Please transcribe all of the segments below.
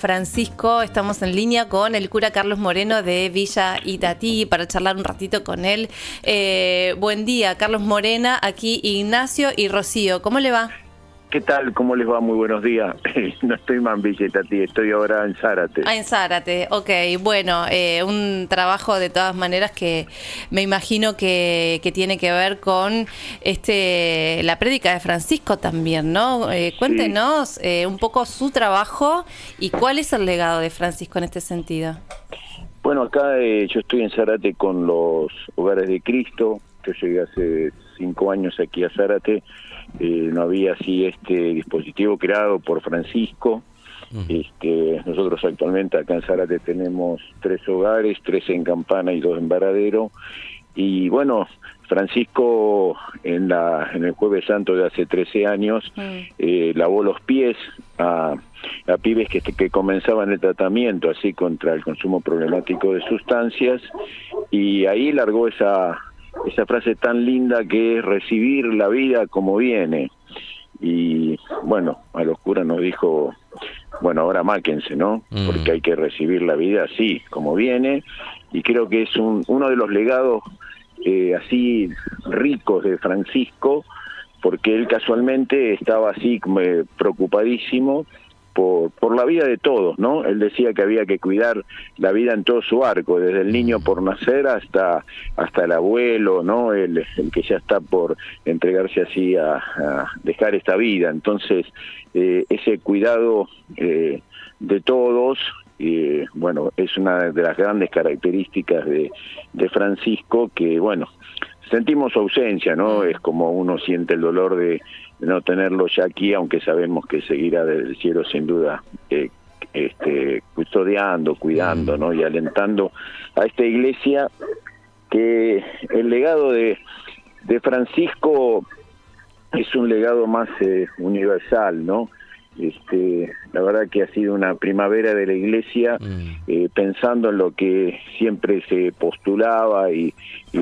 Francisco, estamos en línea con el cura Carlos Moreno de Villa Itatí para charlar un ratito con él. Buen día, Carlos Morena, aquí Ignacio y Rocío. ¿Cómo le va? ¿Qué tal? ¿Cómo les va? Muy buenos días. No estoy más en Villa Itatí, estoy ahora en Zárate. Ah, en Zárate, ok. Bueno, un trabajo de todas maneras que me imagino que tiene que ver con la prédica de Francisco también, ¿no? Cuéntenos un poco su trabajo y cuál es el legado de Francisco en este sentido. Bueno, acá yo estoy en Zárate con los Hogares de Cristo. Yo llegué hace 5 años aquí a Zárate. No había así este dispositivo creado por Francisco. Nosotros actualmente acá en Zárate tenemos 3 hogares, 3 en Campana y 2 en Varadero. Y bueno, Francisco en el Jueves Santo de hace 13 años lavó los pies a pibes que comenzaban el tratamiento así contra el consumo problemático de sustancias, y ahí largó esa frase tan linda que es recibir la vida como viene. Y bueno, a los curas nos dijo, bueno, ahora máquense, ¿no? Porque hay que recibir la vida así, como viene, y creo que es uno de los legados así ricos de Francisco, porque él casualmente estaba así preocupadísimo por la vida de todos, ¿no? Él decía que había que cuidar la vida en todo su arco, desde el niño por nacer hasta el abuelo, ¿no? El que ya está por entregarse así a dejar esta vida. Entonces, ese cuidado de todos, bueno, es una de las grandes características de Francisco, que, bueno, sentimos su ausencia, ¿no? Es como uno siente el dolor de no tenerlo ya aquí, aunque sabemos que seguirá desde el cielo sin duda custodiando, cuidando, ¿no? Y alentando a esta iglesia, que el legado de Francisco es un legado más universal, ¿no? La verdad que ha sido una primavera de la iglesia, pensando en lo que siempre se postulaba y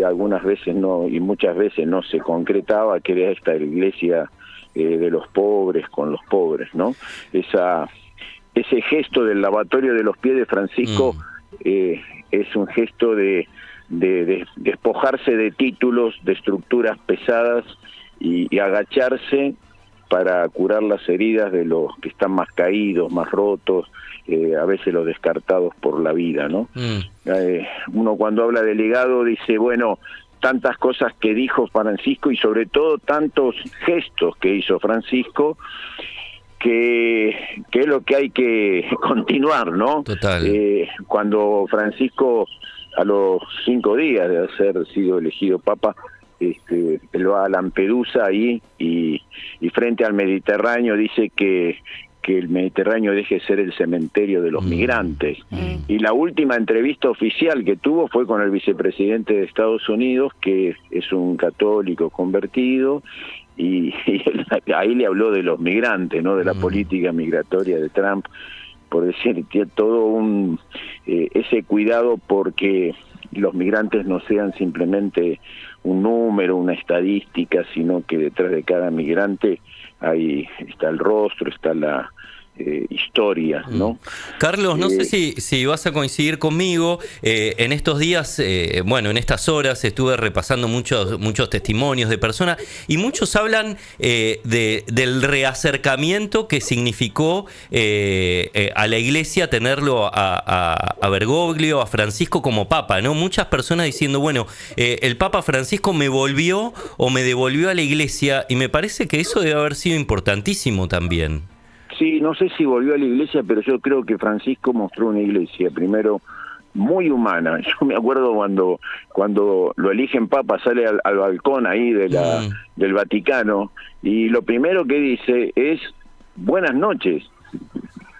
algunas veces no, y muchas veces no se concretaba, que era esta iglesia de los pobres con los pobres, ¿no? Ese gesto del lavatorio de los pies de Francisco es un gesto de despojarse de títulos, de estructuras pesadas y agacharse para curar las heridas de los que están más caídos, más rotos, a veces los descartados por la vida, ¿no? Uno cuando habla de legado dice, bueno, tantas cosas que dijo Francisco y sobre todo tantos gestos que hizo Francisco, que es lo que hay que continuar, ¿no? Total. Cuando Francisco, a los 5 días de haber sido elegido Papa, él va a Lampedusa ahí y frente al Mediterráneo dice que el Mediterráneo deje de ser el cementerio de los migrantes. Y la última entrevista oficial que tuvo fue con el vicepresidente de Estados Unidos, que es un católico convertido, y ahí le habló de los migrantes, ¿no? De la política migratoria de Trump, por decir, tiene todo ese cuidado porque los migrantes no sean simplemente un número, una estadística, sino que detrás de cada migrante ahí está el rostro, está la historia, ¿no? Carlos, no sé si vas a coincidir conmigo. En estos días, bueno, en estas horas estuve repasando muchos testimonios de personas y muchos hablan del reacercamiento que significó a la iglesia tenerlo a Bergoglio, a Francisco como papa, ¿no? Muchas personas diciendo, bueno, el Papa Francisco me volvió o me devolvió a la iglesia, y me parece que eso debe haber sido importantísimo también. Sí, no sé si volvió a la iglesia, pero yo creo que Francisco mostró una iglesia, primero, muy humana. Yo me acuerdo cuando lo eligen Papa, sale al balcón ahí del Vaticano, y lo primero que dice es, buenas noches.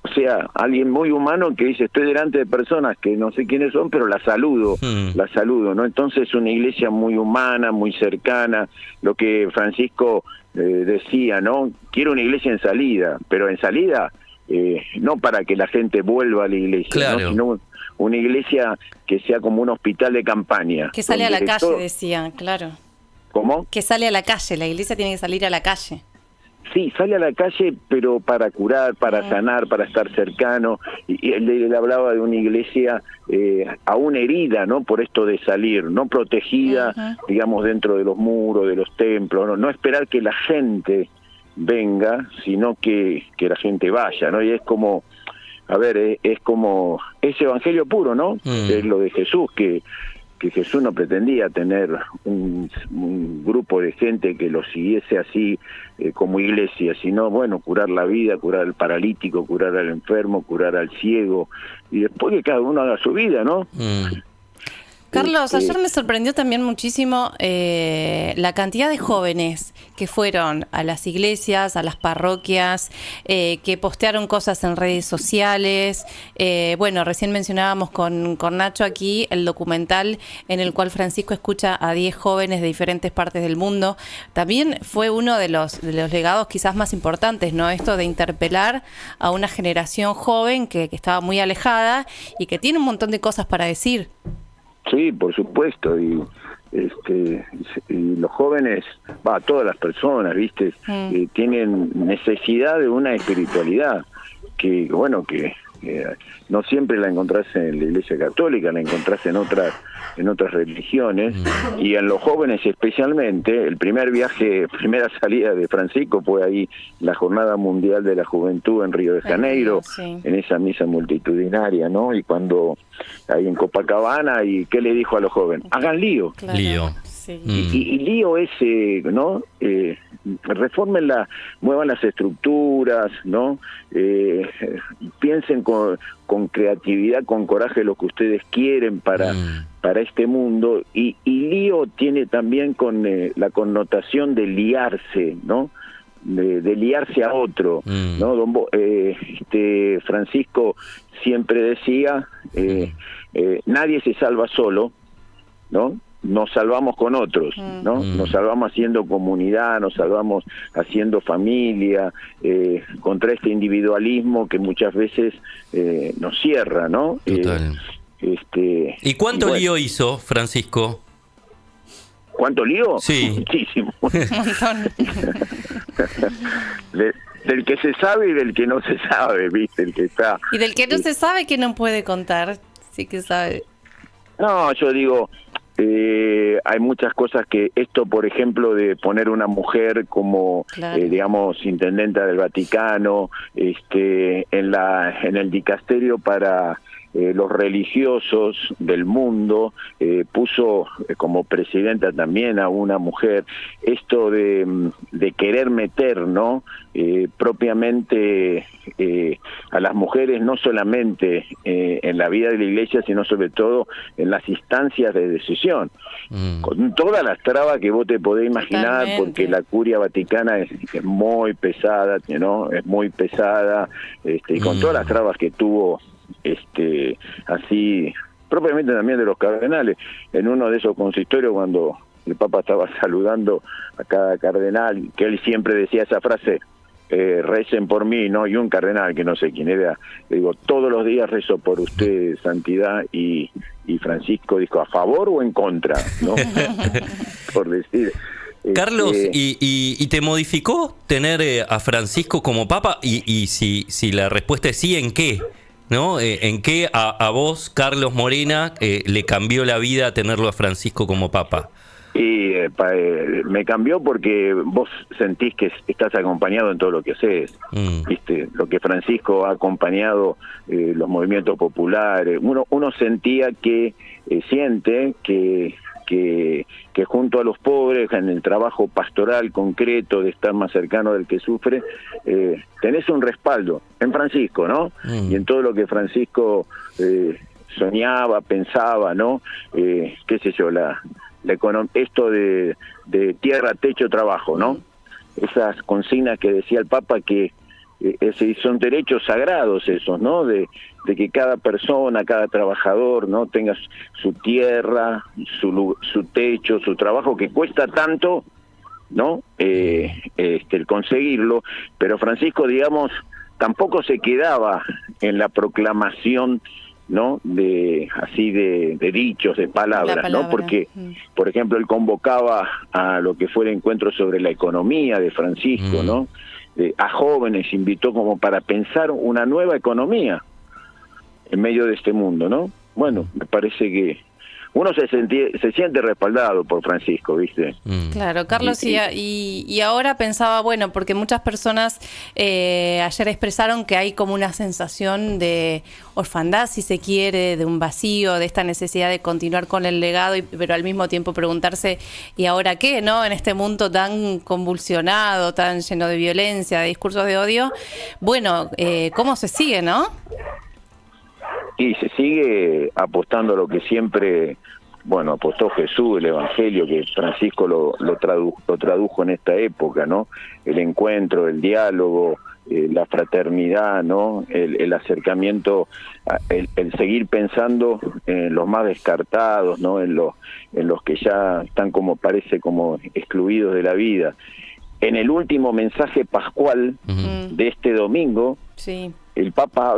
O sea, alguien muy humano que dice, estoy delante de personas que no sé quiénes son, pero las saludo, ¿no? Entonces una iglesia muy humana, muy cercana, lo que Francisco decía, ¿no? Quiero una iglesia en salida, pero en salida no para que la gente vuelva a la iglesia, claro, ¿no? Sino una iglesia que sea como un hospital de campaña. Que sale a la calle, decían, claro. ¿Cómo? Que sale a la calle, la iglesia tiene que salir a la calle. sí, sale a la calle, pero para curar, para sanar, para estar cercano. Y él hablaba de una iglesia aún herida, ¿no? Por esto de salir, no protegida, digamos, dentro de los muros, de los templos, no esperar que la gente venga, sino que la gente vaya, ¿no? Y es como, a ver, es como ese evangelio puro, ¿no? Es lo de Jesús, que Jesús no pretendía tener un grupo de gente que lo siguiese así como iglesia, sino, bueno, curar la vida, curar al paralítico, curar al enfermo, curar al ciego, y después que cada uno haga su vida, ¿no? Carlos, ayer me sorprendió también muchísimo la cantidad de jóvenes que fueron a las iglesias, a las parroquias, que postearon cosas en redes sociales. Bueno, recién mencionábamos con Nacho aquí el documental en el cual Francisco escucha a 10 jóvenes de diferentes partes del mundo. También fue uno de los legados quizás más importantes, ¿no? Esto de interpelar a una generación joven que estaba muy alejada y que tiene un montón de cosas para decir. Sí, por supuesto, y los jóvenes, todas las personas, ¿viste? Tienen necesidad de una espiritualidad que, bueno, que no siempre la encontrás en la Iglesia Católica, la encontrás en otras religiones, y en los jóvenes especialmente. El primera salida de Francisco fue ahí, la Jornada Mundial de la Juventud en Río de Janeiro, en esa misa multitudinaria, ¿no? Y cuando ahí en Copacabana, ¿y qué le dijo a los jóvenes? Hagan lío. Claro. Lío. Sí. Y lío es, ¿no? Refórmenla, muevan las estructuras, ¿no? Piensen con creatividad, con coraje lo que ustedes quieren para este mundo. Y lío tiene también con la connotación de liarse, ¿no? De liarse a otro, ¿no? Francisco siempre decía, nadie se salva solo, ¿no? Nos salvamos con otros, ¿no? Nos salvamos haciendo comunidad, nos salvamos haciendo familia, contra este individualismo que muchas veces nos cierra, ¿no? Total. ¿Y cuánto lío hizo Francisco? ¿Cuánto lío? Sí. Muchísimo. Del que se sabe y del que no se sabe, ¿viste? El que está. Y del que no se sabe, que no puede contar, sí que sabe. No, yo digo, hay muchas cosas que esto, por ejemplo, de poner una mujer como, digamos, intendenta del Vaticano, en el dicasterio para los religiosos del mundo, puso como presidenta también a una mujer. Esto de querer meter, ¿no? Propiamente a las mujeres, no solamente en la vida de la iglesia, sino sobre todo en las instancias de decisión, con todas las trabas que vos te podés imaginar. Totalmente. Porque la curia vaticana es muy pesada, ¿no? Es muy pesada, y con todas las trabas que tuvo, así, propiamente también de los cardenales. En uno de esos consistorios, cuando el Papa estaba saludando a cada cardenal, que él siempre decía esa frase, recen por mí, ¿no? Y un cardenal, que no sé quién era, le digo, todos los días rezo por usted, santidad, y Francisco dijo, ¿a favor o en contra? ¿No? Por decir. Carlos, ¿y te modificó tener a Francisco como papa? Y si la respuesta es sí, ¿en qué? ¿No? ¿En qué a vos, Carlos Morena, le cambió la vida tenerlo a Francisco como papa? Y me cambió porque vos sentís que estás acompañado en todo lo que haces, ¿viste? Lo que Francisco ha acompañado, los movimientos populares, uno sentía que, siente que junto a los pobres, en el trabajo pastoral concreto de estar más cercano del que sufre, tenés un respaldo en Francisco, ¿no? Y en todo lo que Francisco soñaba, pensaba, ¿no? Qué sé yo, esto de tierra, techo, trabajo, ¿no? Esas consignas que decía el Papa, que son derechos sagrados esos, ¿no? De que cada persona, cada trabajador, ¿no? Tenga su tierra, su techo, su trabajo, que cuesta tanto, ¿no? El conseguirlo. Pero Francisco, digamos, tampoco se quedaba en la proclamación, ¿no? De dichos, de palabras, ¿no? Porque, por ejemplo, él convocaba a lo que fue el encuentro sobre la economía de Francisco, ¿no? a jóvenes, invitó como para pensar una nueva economía en medio de este mundo, ¿no? Bueno, me parece que uno se siente respaldado por Francisco, ¿viste? Claro, Carlos, y ahora pensaba, bueno, porque muchas personas ayer expresaron que hay como una sensación de orfandad, si se quiere, de un vacío, de esta necesidad de continuar con el legado, pero al mismo tiempo preguntarse, ¿y ahora qué, no? En este mundo tan convulsionado, tan lleno de violencia, de discursos de odio, bueno, ¿cómo se sigue, no? Y se sigue apostando a lo que siempre, bueno, apostó Jesús, el Evangelio, que Francisco lo tradujo en esta época, ¿no? El encuentro, el diálogo, la fraternidad, ¿no? El acercamiento, el seguir pensando en los más descartados, ¿no? En los que ya están parece como excluidos de la vida. En el último mensaje pascual de este domingo, sí, el Papa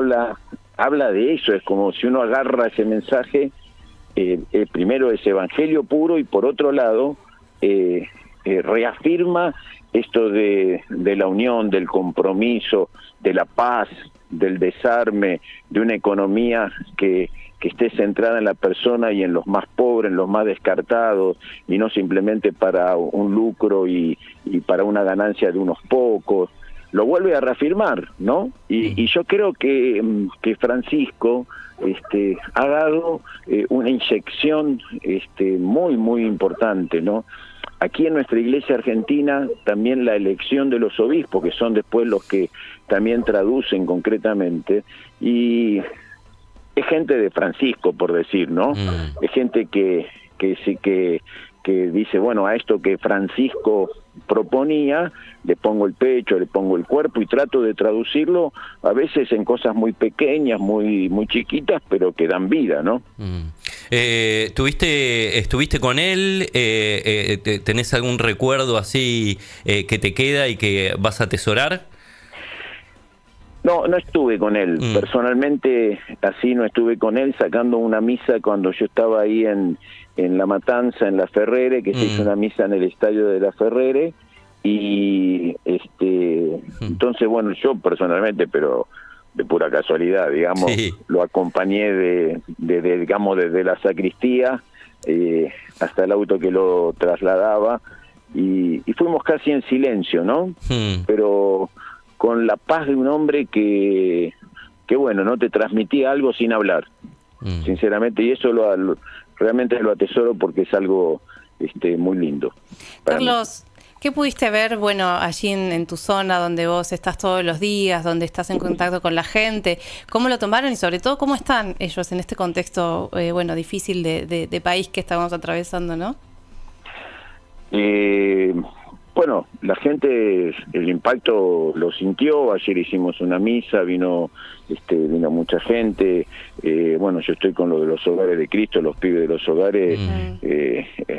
habla de eso. Es como si uno agarra ese mensaje, primero es evangelio puro, y por otro lado reafirma esto de la unión, del compromiso, de la paz, del desarme, de una economía que esté centrada en la persona y en los más pobres, en los más descartados, y no simplemente para un lucro y para una ganancia de unos pocos. Lo vuelve a reafirmar, ¿no? Y yo creo que Francisco ha dado una inyección muy, muy importante, ¿no? Aquí en nuestra iglesia argentina también la elección de los obispos, que son después los que también traducen concretamente, y es gente de Francisco, por decir, ¿no? Es gente que dice, bueno, a esto que Francisco proponía, le pongo el pecho, le pongo el cuerpo, y trato de traducirlo a veces en cosas muy pequeñas, muy chiquitas, pero que dan vida, ¿no? ¿Estuviste con él? ¿Tenés algún recuerdo así que te queda y que vas a atesorar? No estuve con él. Personalmente, así no estuve con él, sacando una misa cuando yo estaba ahí en La Matanza, en La Ferrere, que se hizo una misa en el estadio de La Ferrere, y entonces, bueno, yo personalmente, pero de pura casualidad, digamos, sí, lo acompañé digamos, desde la sacristía hasta el auto que lo trasladaba, y fuimos casi en silencio, ¿no? Pero con la paz de un hombre que bueno, no te transmitía algo sin hablar, sinceramente, y eso realmente lo atesoro porque es algo muy lindo. Carlos, ¿qué pudiste ver, bueno, allí en tu zona donde vos estás todos los días, donde estás en contacto con la gente? ¿Cómo lo tomaron y sobre todo cómo están ellos en este contexto, bueno, difícil de país que estamos atravesando, no? Bueno, la gente, el impacto lo sintió. Ayer hicimos una misa, vino mucha gente. Bueno, yo estoy con lo de los hogares de Cristo, los pibes de los hogares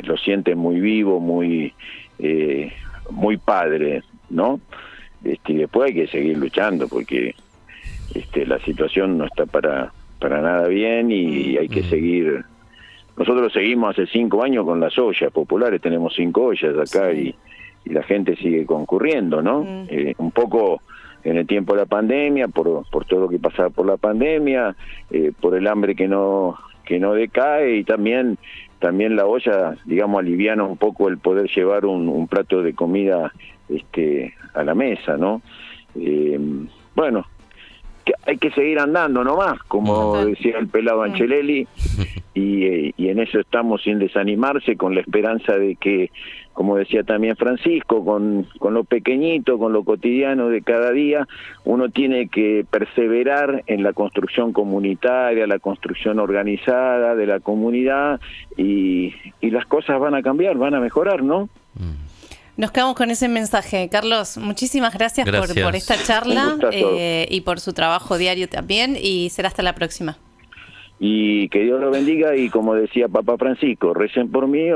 lo sienten muy vivo, muy padre, ¿no? Y después hay que seguir luchando porque la situación no está para nada bien, y hay que seguir. Nosotros seguimos hace 5 años con las ollas populares, tenemos 5 ollas acá, sí, y la gente sigue concurriendo, ¿no? Un poco en el tiempo de la pandemia, por todo lo que pasaba por la pandemia, por el hambre que no decae, y también la olla, digamos, aliviana un poco el poder llevar un plato de comida a la mesa, ¿no? Bueno, que hay que seguir andando nomás, como decía el pelado Angelelli, y en eso estamos, sin desanimarse, con la esperanza de que, como decía también Francisco, con lo pequeñito, con lo cotidiano de cada día, uno tiene que perseverar en la construcción comunitaria, la construcción organizada de la comunidad, y las cosas van a cambiar, van a mejorar, ¿no? Nos quedamos con ese mensaje. Carlos, muchísimas gracias. Por esta charla y por su trabajo diario también, y será hasta la próxima. Y que Dios lo bendiga, y como decía Papa Francisco, recen por mí.